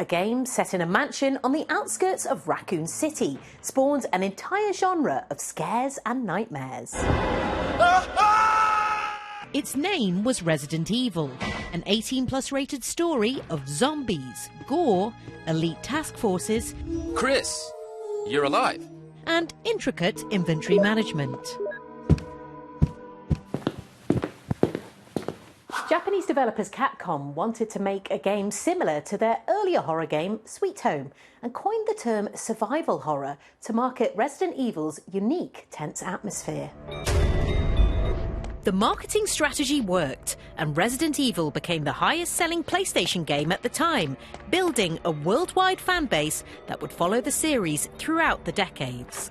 a game set in a mansion on the outskirts of Raccoon City spawned an entire genre of scares and nightmares. Its name was Resident Evil, an 18+ rated story of zombies, gore, elite task forces, Chris, you're alive. And intricate inventory management. Japanese developers Capcom wanted to make a game similar to their earlier horror game, Sweet Home, and coined the term survival horror to market Resident Evil's unique tense atmosphere. The marketing strategy worked, and Resident Evil became the highest-selling PlayStation game at the time, building a worldwide fan base that would follow the series throughout the decades.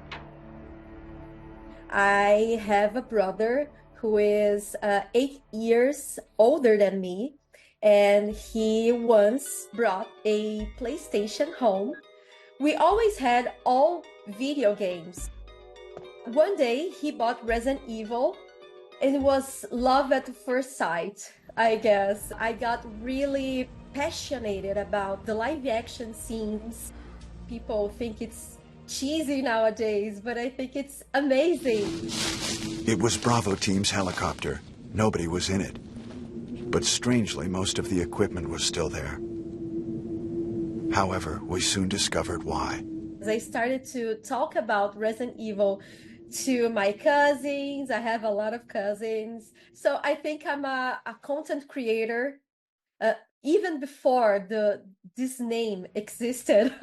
I have a brother who is 8 years older than me, and he once brought a PlayStation home. We always had all video games. One day he bought Resident Evil. It was love at first sight, I guess. I got really passionate about the live action scenes. People think it's cheesy nowadays, but I think it's amazing. It was Bravo Team's helicopter. Nobody was in it. But strangely, most of the equipment was still there. However, we soon discovered why. As I started to talk about Resident Evil to my cousins, I have a lot of cousins, so I think I'm a content creator even before this name existed.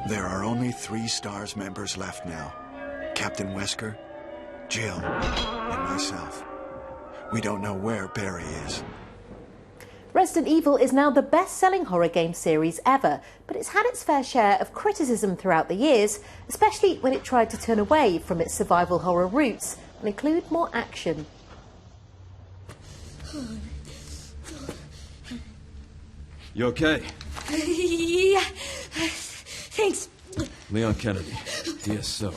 There are only 3 STARS members left now. Captain Wesker, Jill, and myself. We don't know where Barry is. Resident Evil is now the best-selling horror game series ever, but it's had its fair share of criticism throughout the years, especially when it tried to turn away from its survival horror roots and include more action. You okay? Yeah, thanks. Leon Kennedy, DSO.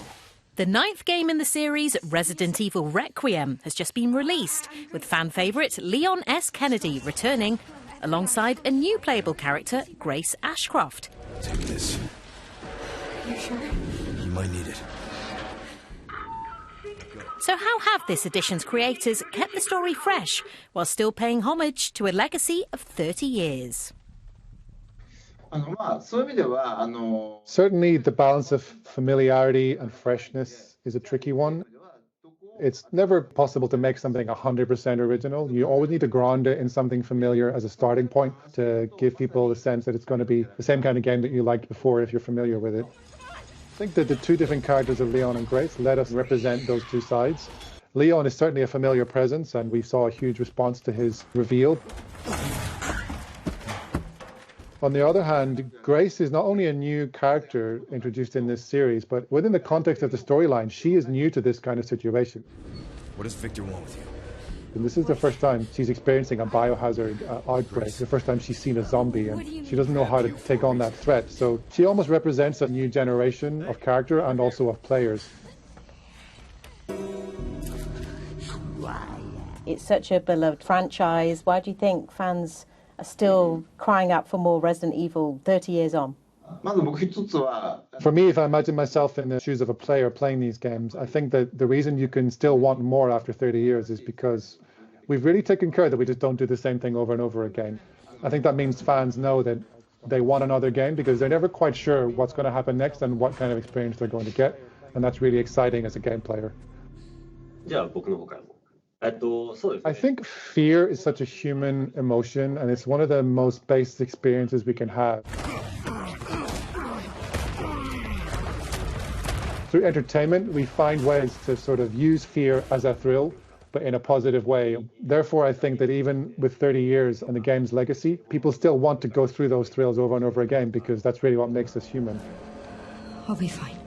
The 9th game in the series, Resident Evil Requiem, has just been released, with fan favourite Leon S. Kennedy returning, alongside a new playable character, Grace Ashcroft. Take this. You sure? You might need it. So how have this edition's creators kept the story fresh, while still paying homage to a legacy of 30 years? Certainly the balance of familiarity and freshness is a tricky one. It's never possible to make something 100% original. You always need to ground it in something familiar as a starting point to give people the sense that it's going to be the same kind of game that you liked before if you're familiar with it. I think that the 2 different characters of Leon and Grace let us represent those 2 sides. Leon is certainly a familiar presence, and we saw a huge response to his reveal. On the other hand, Grace is not only a new character introduced in this series, but within the context of the storyline, she is new to this kind of situation. What does Victor want with you? And this is the first time she's experiencing a biohazard outbreak, the first time she's seen a zombie, and she doesn't know how to take on that threat. So she almost represents a new generation of character and also of players. It's such a beloved franchise. Why do you think fans are still crying out for more Resident Evil 30 years on? For me, if I imagine myself in the shoes of a player playing these games, I think that the reason you can still want more after 30 years is because we've really taken care that we just don't do the same thing over and over again. I think that means fans know that they want another game because they're never quite sure what's going to happen next and what kind of experience they're going to get. And that's really exciting as a game player. I think fear is such a human emotion, and it's one of the most basic experiences we can have. Through entertainment, we find ways to sort of use fear as a thrill, but in a positive way. Therefore, I think that even with 30 years and the game's legacy, people still want to go through those thrills over and over again because that's really what makes us human. I'll be fine.